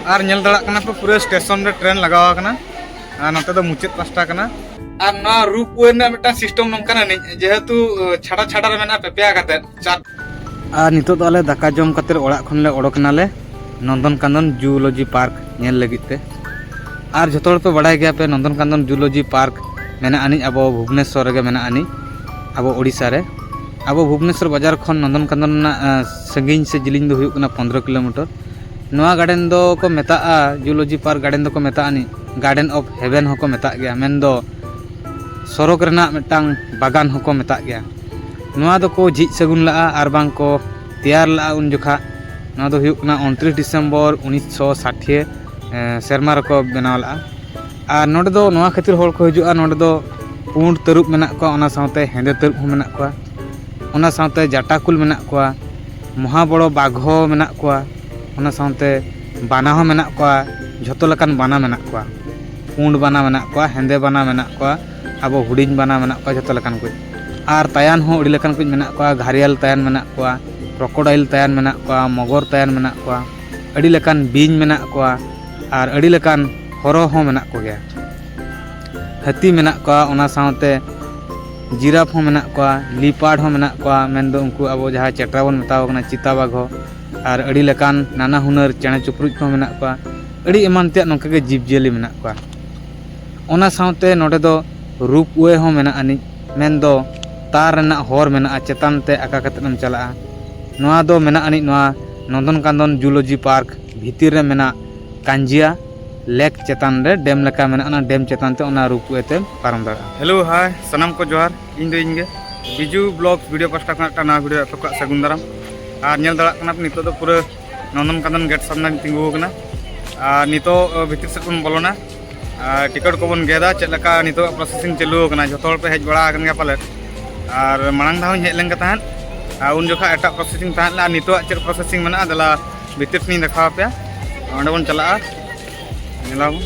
और नेल दड़ाक कना पे पूरे स्टेशन रे ट्रेन लगावा कना नते दो मुचाद पास्टा कना और ना रूप वे ना मिटा सिस्टम नंकाना नि जेहेतु छाड़ा छाड़ा रे मेना पेपेया काते चार और नितो तो आले दाका जम काते ओड़ा खनले ओडोकनाले नंदनकानन जूलॉजी पार्क नेल लगिते और जतो पे बड़ाय गया पे नंदनकानन जूलॉजी पार्क मेना आनी अब भुवनेश्वर रे मेना आनी अब ओडिशा रे अब भुवनेश्वर बाजार खन नंदनकानन संगीन से जिलिंग दो हुयुक कना 15 किलोमीटर नवा गार्डन दो को मेता जूलॉजी पार्क गार्डन दो को मेता आनी गार्डन ऑफ हेवन होको मेता गया मेन दो सड़क रेना मिटांग बागान होको मेता गया नवा दो को झिज सगुन ला आर बांग को तैयार ला उन जोखा नवा दो हुयुक कना 29 दिसंबर 1960 सेरमा रको बनाव ला और नोडे दो नवा खातिर होड़ को हिजुआ नोडे दो पुंड तरुप मेना को ओना साथे हेंदे तरुप हो मेना को ओना साथे जाटाकुल मेना को महाबड़ो बाघो मेना को ओना साथे बाना हो मेना को झोतो लकान बाना मेना को पुंड बाना मेना को हेंदे बाना मेना को अब हुडिंग बाना मेना को झोतो लकान को और तायान हो उड़ी लकान को मेना को घारियाल तायान मेना को क्रोकोडाइल तायान मेना को मगर तायान मेना को अड़ी लकान बीज मेना को और अड़ी लकान हरो हो मेना को गया हाथी मेना को ओना साथे जिराफ हो मेना को लिपार्ड हो मेना को मेन दो उनको अब जहाँ चेट्रा बन मेताव कना चिता बाघ और अड़ी लकान नाना हुनर चेणे चुपरुज को मेना को अड़ी एमान ते नोंका के जीव जियली मेना को ओना साथे नोडे दो रूप वे हो मेना आनी मेन दो तार रेना हर मेना चेतान ते आका कतेम चला नोआ दो मेना आनी नोआ नंदनकानन जूलॉजी पार्क भीतर रे मेना कांजिया लेक चेतान रे डेम लेका मेना ना डेम चेतान ते ओना रूप वे ते पारम दड़ा हेलो हाय सनम को जोहार इन दो इनगे बिजू ब्लॉग वीडियो पास्टा खना ना वीडियो तो सगुन दाराम और नेल दड़ा कना नितो दो पूरे नंदनकानन गेट सामने तिंगु कना और नितो भीतर से बन बोलोना टिकट को बन गेदा चलका नितो प्रोसेसिंग चालू कना जतो पे हेज बड़ा कन गया पाले और मांग धाव हेज लेंगे तहन उन जोखा एटा प्रोसेसिंग तहन ला नितो चेक प्रोसेसिंग मना दला भीतर से देखा पे ओंडे बन चला नेलाबो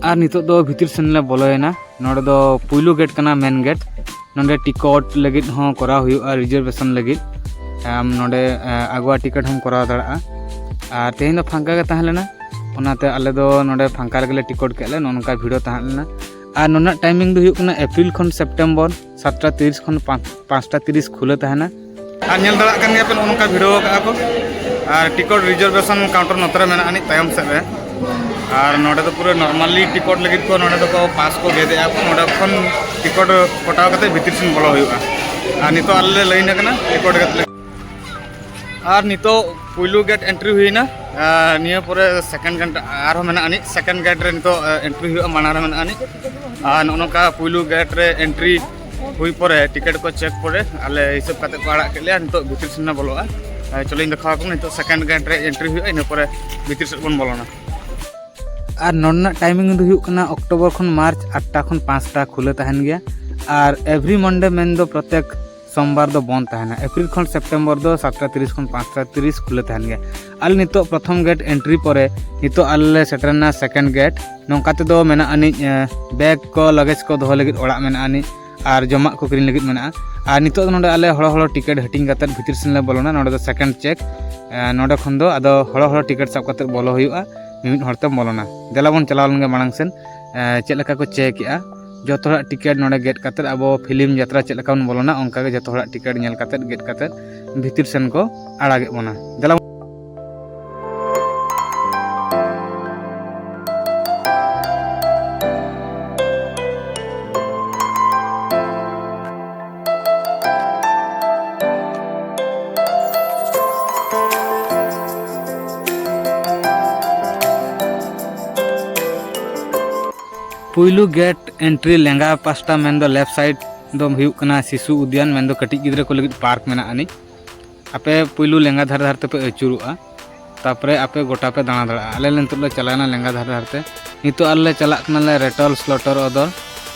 और नितो दो भीतर से ले बोलोयना नोडे दो पुइलु गेट कना मेन गेट नोडे टिकट लगित हो करा हुआ रिजर्वेशन लगित आम नोडे आगुआ टिकट हम करा दड़ा और तेहन दो फांका के तहलेना ओनाते आले दो नोडे फांका लगे टिकट केले नोनका भिड़ो तहलेना और नोना टाइमिंग दो हुयुक कना एप्रिल खन सेप्टेम्बर 7:30 खन 5:30 खुले तहना और नेल दड़ा कन गया पे नोनका भिड़ो का को और टिकट रिजर्वेशन काउंटर नतरे मेना आनी तायम से रे और नोडे तो पूरे नॉर्मली टिकट लगित को नोडे तो को पास को गेदे को नोडे खन टिकट कटाव कते भीतर सिन बोलो हुयुआ और नितो आले लाइन कना टिकट गत और नितो पुइलु गेट एंट्री हुईना निया पूरे सेकंड गेट आरो मेना आनी सेकंड गेट रे नितो एंट्री हुआ माना रे मेना आनी और नोनका पुइलु गेट रे एंट्री हुई परे टिकट को चेक परे आले हिसाब कते को आड़ा केले नितो भीतर सिन बोलोआ चलो इन देखा को नितो सेकंड गेट रे एंट्री हुआ इन परे भीतर से बन बोलोना और नोना टाइमिंग दो हुयुक कना अक्टोबर खन मार्च 8टा खन 5टा खुले तहन गया और एवरी मंडे मेन दो प्रत्येक सोमवार दो बंद तहना एप्रिल खन सेप्टेम्बर दो 7:30 खन 5:30 खुले तहन गया आल नितो प्रथम गेट एंट्री परे नितो आले सेटरना सेकंड गेट नोंकाते दो मेना आनी बैग को लगेज को दो लगित ओड़ा मेना आनी और जमा को किरिन लगित मेना और नितो नोडे आले हड़ो हड़ो टिकट हटिंग कते भीतर सिन ले बोलोना नोडे दो सेकंड चेक नोडे खन दो आदो हड़ो हड़ो टिकट सब कते बोलो हुयुआ मिमित हरते बोलोना देला बन चलाव लंगे मांग सेन चेक लका को चेक या जतो हड़ा टिकट नोडे गेट कते अब फिल्म यात्रा चेक लका बन बोलोना ओंका के जतो हड़ा टिकट नेल कते गेट कते भीतर सेन को आड़ागे बोना देला पुइलु गेट एंट्री लेंगा पास्टा मेन दो लेफ्ट साइड दो हुयुक कना शिशु उद्यान मेन दो कटिक गिद्रा को लगित पार्क मेना आनी आपे पुइलु लेंगा धार धार ते पे अचुरुआ तापरे आपे गोटा पे दाना दड़ा आले लेंतो ले चलाना लेंगा धार धार ते नितो आले चला कना ले रेटल स्लॉटर ओदर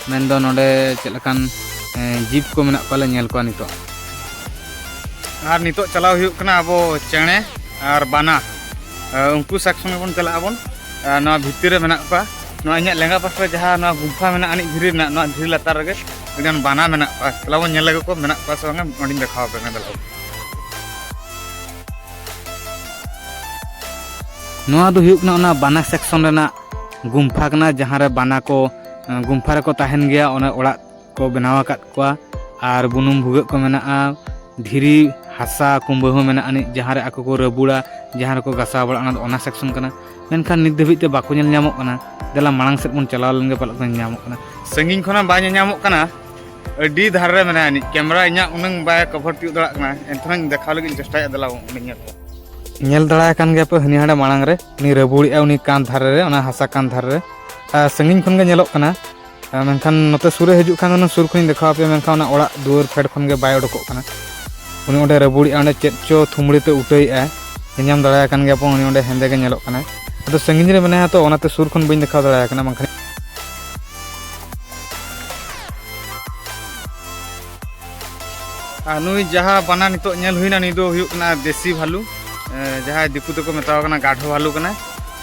मेन दो नोडे चलकान जीप को मेना को ले नेल को नितो और नितो चलाव हुयुक कना अबो चेणे और बाना उनको सेक्शन बन चला आबन ना भितर मेना को ना इन लेंगा पास जहाँ ना गुफा में आनी धीरे ना धीरे लतार रे एकदम बाना में चला बन नेल को मेना पास बांगे देखा पे नोआ दो हुयुक ना ओना बाना सेक्शन रेना गुम्फा कना जहाँ रे बाना को गुम्फा रे को ताहेन गया ओना ओड़ा को बनाव आकाद कोआ आर बुनुम भुगाग को मेनाआ धीरी हासा कुंबा हो मेनाआनि जहाँ रे आको को रबुड़ा जहाँ रे को गासा बड़ा ओना सेक्शन कना मेनखान नित धाबिज ते बाको नेल ᱧᱟᱢᱚᱜ कना देला मांग सेट बन चलाव लेंगे पालक को ᱧᱟᱢᱚᱜ कना संगीन खना बा ᱧᱟᱢᱚᱜ कना अडी धार रे मेनाआनि कैमरा इᱧा उनंग बाय कवर तिउ दड़ा कना एनथान देखाव लगी चेष्टा देला उनी नेल दड़ा कान गया पे हनी हाडे मांग रे नि रबुड़ी उनी कान धार रे ओना हासा कान धार रे संगीन खन गे नेलोक कना मेनखान नते सुरे हिजुक खान ओना सुर खन देखाव पे मेनखान ओना ओड़ा दुआर फेड खन गे बाय उडकोक कना उनी ओडे रबुड़ी ओडे चेत चो थुमड़ी ते उठई आ ᱧᱟᱢ ᱫᱟᱲᱮᱭᱟ ᱠᱟᱱ ᱜᱮᱭᱟ ᱯᱚ ᱩᱱᱤ ᱚᱸᱰᱮ ᱦᱮᱸᱫᱮ ᱜᱮ ᱧᱮᱞᱚᱜ ᱠᱟᱱᱟ ᱟᱫᱚ ᱥᱟᱺᱜᱤᱧ ᱨᱮ ᱢᱮᱱᱟᱭᱟ ᱛᱚ ᱚᱱᱟᱛᱮ ᱥᱩᱨ ᱠᱷᱚᱱ ᱵᱟᱹᱧ ᱫᱮᱠᱷᱟᱣ ᱫᱟᱲᱮᱭᱟ ᱠᱟᱱᱟ ᱵᱟᱝᱠᱷᱟᱱ नुई जहाँ बना नितो नेल हुईना नी दो हुयुक कना देसी भालू जहाँ दिकु तको मेताव कना गाढो भालू कना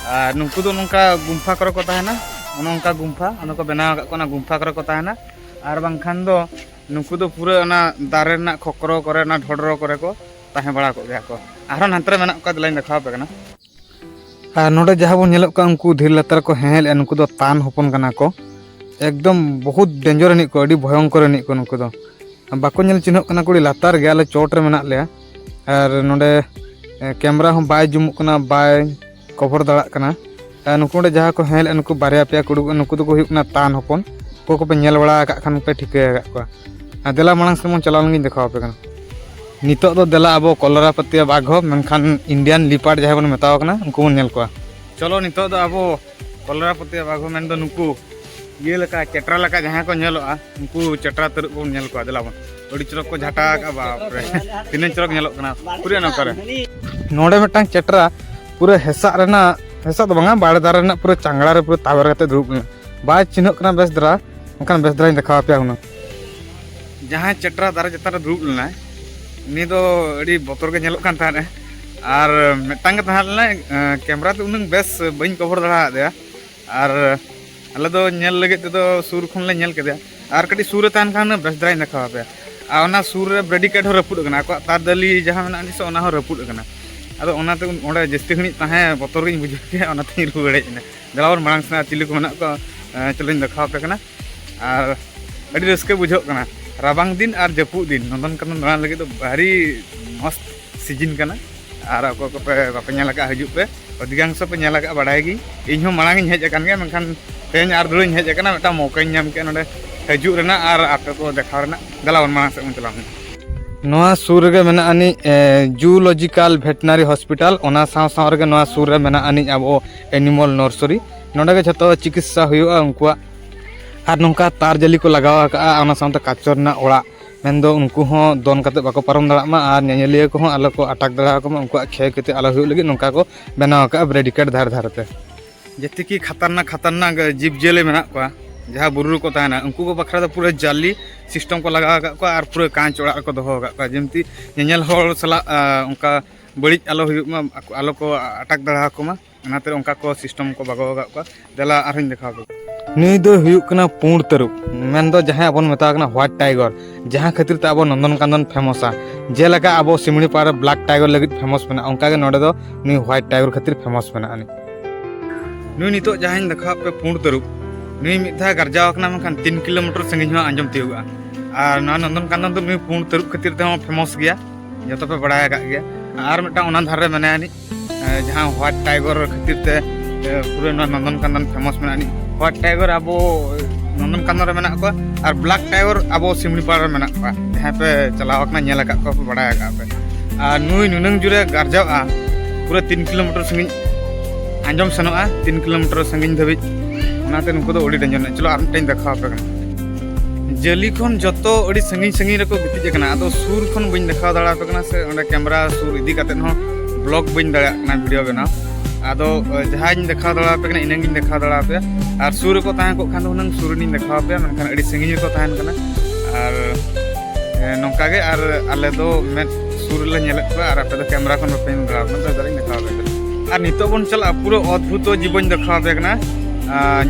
आर नुकु दो नोंका गुम्फा करे को ताहेना ओनोंका गुम्फा ओनको बनाव का कोना गुम्फा करे को ताहेना आर बांखान दो नुकु दो पूरा ओना दारे ना खकरो करे ना ढोडरो करे को ताहे बड़ा को गया को आरो नंतर मेना को दलाइन देखाव पे कना आर नोडे जहाँ बन नेलोक का उनको धीर लतार को हेल उनको दो तान होपन कना को एकदम बहुत डेंजर नि को अडी भयंकर नि को नुकु दो बाको नेल चिन्ह कना कुड़ी लातार गया ले चोट रे मेना ले आर नोडे कैमरा हम बाय जुमुक कना बाय कवर दड़ा कना नुकु नोडे जहाँ को हेल उनको बारिया पे कुडु नुकु दो को हुयुक ना तान होपन को पे नेल बड़ा का खान पे ठिके का को देला मांग से मन चलाव लगी देखाव पे कना नितो दो देला अब कलरा पतिया बाघ मेनखान इंडियन लिपार्ड जहाँ बन मेताव कना उनको बन नेल को चलो नितो दो अब कलरा पतिया बाघ मेन दो नुकु ये लका चेट्रा लका जहाँ को नेलोआ उनको चेट्रा तरुक को नेल को देला बन अड़ी चरक को झाटा का बाप रे तीन चरक नेलोक कना पूरे न करे नोडे मिटांग चेट्रा पूरे हेसा रेना हेसा दो बांगा बाड़े दार रेना पूरे चांगड़ा रे पूरे तावर कते दुरुब बाय चिन्ह कना बेस दरा उनकान बेस दरा देखाव पे हुना जहाँ चेट्रा दारे चेता रे दुरुब लेना नी दो अड़ी बतर के नेलोक कान थाने आर मिटांग थाने कैमरा ते उनंग बेस बइन कवर दड़ा दे आर अल्लाह दो नेल लगे तो सूर खन ले नेल केदे आर कटी सूर तान खान बेस दराई देखाव पे आ ओना सूर रे ब्रेडिकेट हो रपुड कना को तार दली जहां मेना नि सो ओना हो रपुड कना आदो ओना ते ओंडे जस्ती खनि ताहे बतर गिन बुझ के ओना ते रुगड़े ने दलावर मांग सना चिली को मेना को चलिन देखाव पे कना आर अडी रस्के बुझो कना राबांग दिन आर जपु दिन नंदन कन दाना लगे तो भारी मस्त सीजन कना आर को पे बापे नेला का हजू पे अधिकांश पे नेला का बाडाय गी इन हो मांग हेज अकन गे मेनखान तेन आर दुरइन हेज अकना मेटा मौका नाम के नडे हजू रेना आर आपे को देखाव रेना दलावन मांग से चला नोआ सुर रे मेना आनी जूलॉजिकल वेटनरी हॉस्पिटल ओना साव साव रे नोआ सुर रे मेना आनी अब एनिमल नर्सरी नोडे गे जतो चिकित्सा हुआ उनकुआ आर नोंका तार जली को लगावा का ओना सावते काचर ना ओड़ा मेनदो उनको हो दोन कते बाको पारम दड़ा मा आर नेनेलिया को हो आलो को अटक दड़ा को मा उनको खे कते आलो हुई लगी नोंका को बनाव का ब्रेडिकेट धार धारते जति की खतरनाक जीव जेले मेना को जहाँ बुरु को ताना उनको को बखरा तो पूरा जाली सिस्टम को लगा का आर पूरा कांच ओड़ा को दोहो का जेमती नेनेल होल सला उनका बड़ी आलो हुई मा आलो को अटक दड़ा को मा अनाते उनका को सिस्टम को बगाव का देला आरहिन देखाव नी दो हुयुक कना पुंड तरुप मेन दो जहाँ अपन मेता कना व्हाइट टाइगर जहाँ खातिर ते अब नंदनकानन फेमसा जेलका अब सिमड़ी पार ब्लैक टाइगर लगी फेमस मेना उनका के नोडे दो नी व्हाइट टाइगर खातिर फेमस मेना आनी नुई नितो जहाँ देखा पे पुंड तरुप नुई मिथा गरजाव कना मेनखान 3 किलोमीटर संगिन हो आंजम तियुगा आर ना नंदनकानन दो नुई पुंड तरुप खातिर ते फेमस गया जतो पे बड़ाय का गया आर मिटा ओना धार रे मेना आनी जहाँ व्हाइट टाइगर खातिर ते पूरे नंदनकानन फेमस मेना आनी व्हाइट टाइगर अब नंदनकानन रे मेना को और ब्लैक टाइगर अब सिमड़ीपाड़ रे मेना को जहाँ पे चलाव कना नेल का को बड़ाय का पे आ नुई नुनंग जुरे गरजावा पूरा 3 किलोमीटर संगिन आंजम सनोआ 3 किलोमीटर संगिन धाबिज ओनाते नुको दो ओडी डेंजर चलो आर मिटेन देखाव पे कना जली खन जतो ओडी संगिन संगिन रको गिति कना आदो सूर खन बइन देखाव दड़ा पे कना से ओंडे कैमरा सूर इदी काते हो ब्लॉग बइन दड़ा कना वीडियो बना आदो जहाँ देखा दड़ा पे कना इनंगिन देखा दड़ा पे और सूर को ताहे को खान हुनंग सूरनी देखा पे मनखान अड़ी संगिन को ताहन कना और नोंका गे और आले दो में सूर ले नेल को और आपे दो कैमरा खन पे दड़ा पे तो दरिन देखा पे और नितो बन चला पूरा अद्भुत जीवन देखा पे कना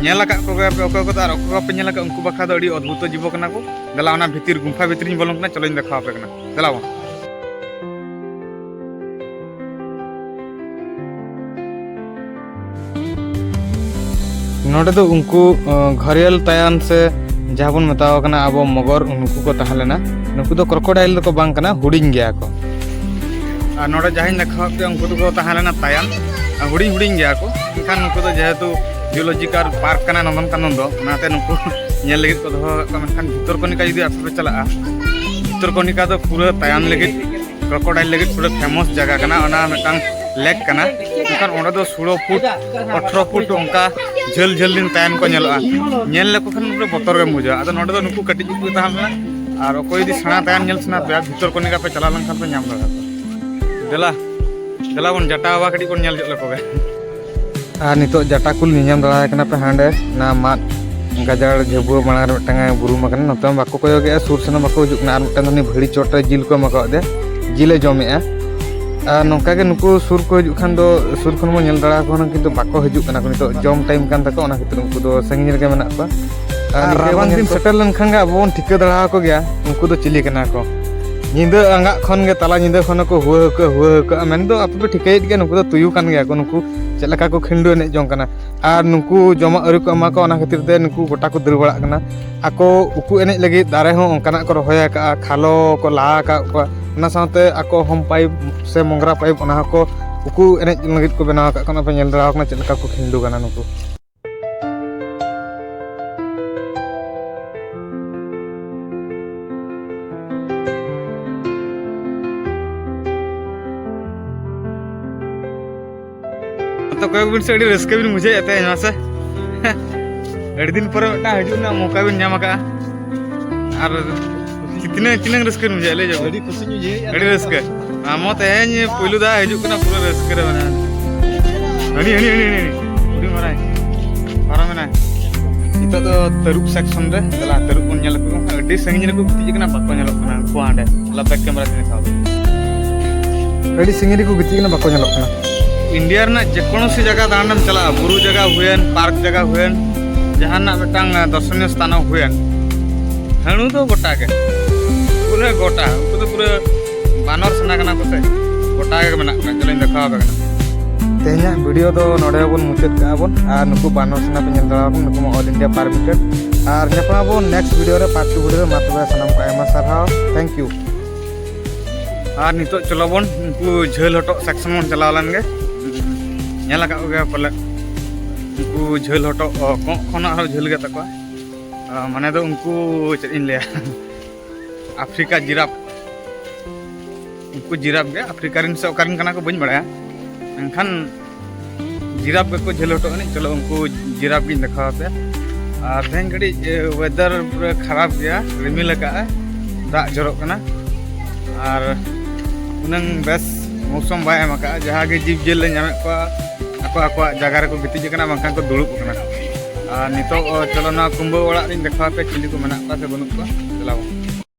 नेल का को पे ओको को तार ओको पे नेल का उनको बखा दो अड़ी अद्भुत जीव कना को दला ओना भीतर गुंफा भीतर बोलन कना चलो देखा पे कना दला नोडे दो उनको घरियल तायान से जहाँ बन मेताव कना आबो मगर उनको को तहलेना नुकु दो क्रोकोडाइल दो को बांग कना हुडिंग गया को आ नोडे जहां देखा पे उनको दो को तहलेना तायान हुडिंग हुडिंग गया को इनखान नुकु दो जेहेतु जियोलॉजिकल पार्क कना नंदन कानन दो नाते नुकु नेल लगित को दो कमखान भितरकनिका जदि आपे पे चला भितरकनिका दो पूरा तायान लगित क्रोकोडाइल लगित पूरा फेमस जगह कना ओना मेटांग लेक कना इनखान ओंडे दो 16 फुट 18 फुट उनका झल झल दिन तायन को नेलआ नेल लेको खान पूरा बतर गे मुजा आदो नोडे दो नुकु कटिज को ताहना और कोई दी सणा तायन नेल सना पे भितरकनिका पे चला लंखान पे नाम लगा देला देला बन जटावा कटी को नेल जले कोबे आ नितो जटा कुल नियम दड़ा कना पे हांडे ना मात गाजर झबु मांगर मटंगा बुरु मकन नतम बाको कोयो गे सुर सना बाको जुकना आर मटन धनी भड़ी चोट जिल को मको दे जिले जमेआ नौका के नुकु सुर को हजू खान दो सुर खन मो नेल दड़ा को किंतु बाको हजू कना को नितो जम टाइम कान तको ओना खतिर उनको दो संगिन रे मेना को रावण दिन सेटल लन खान गा बोन ठिका दड़ा को गया उनको दो चिली कना को निंदा आंगा खन गे तला निंदा खन को हुआ को मेन दो आप पे ठिकाइत गे नुकु दो तुयु कान गया को नुकु चलका को खिंडो ने जों कना आर नुकु जमा अरु को अमा को ओना खतिर ते नुकु गोटा को दर बड़ा कना आको उकु एने लगी दारे हो ओंकाना को रहोया का खालो को ला का ना साथे आको होम पाइप से मंगरा पाइप ओना को उकु एने लगित को बनाव का कना पे नेल दरा कना चलका को खिंडो कना नुकु तो कोई बिन से रस्के बिन मुझे एते यहाँ से अड़ी दिन पर मिटा हजू ना मौका बिन नाम का और कितने कितने रस्के मुझे ले जाओ अड़ी खुशी मुझे अड़ी रस्के आमो तेज पहिलू दा हजू कना पूरा रस्के रे बना हनी हनी हनी हनी पूरी मराय पारा में इतो तो तरुप सेक्शन रे तला तरुप बन नेल को अड़ी संगिन रे को गिति कना बाको नेल कना को आंडे ला बैक कैमरा दिन साव अड़ी संगिन को गिति कना बाको नेल कना इंडिया ना जेकोनो सी जगह दांडम चला बुरु जगह हुएन पार्क जगह हुएन जहां ना मिटांग दर्शनीय स्थान हुएन हणु तो गोटा के पूरा गोटा तो पूरा बानर सना कना कोते गोटा के मेना चलें देखा बे तेना वीडियो तो नोडे बन मुचत का बन आ नुकु बानर सना पे नेल दरा बन नुकु ऑल इंडिया परमिटेड और नेपा बन नेक्स्ट वीडियो रे पार्ट 2 वीडियो मा तबे सनम को आयमा सरहाव थैंक यू और नितो चलो बन नुकु झेल हटो सेक्शन मन चला लन गे नेला का गया पले उनको झेल हटो खना झेल गया तक माने तो उनको चेक इन लिया अफ्रीका जिराफ उनको जिराफ गया अफ्रीका रिन से ओकारिन कना को बन बड़ाया एनखान जिराफ को झेल हटो नहीं चलो उनको जिराफ गिन देखा पे और तेन गड़ी वेदर पूरा खराब गया रिमिल का दाग जरो कना और उनंग बेस मौसम बाय मका जहाँ के जीव जेल नामे को आको जगह को गिति कना बांखान को दुड़ुब कना नितो चलो ना कुंभो ओड़ा रिन देखा पे चिली को मेना से बनुक को चलाओ।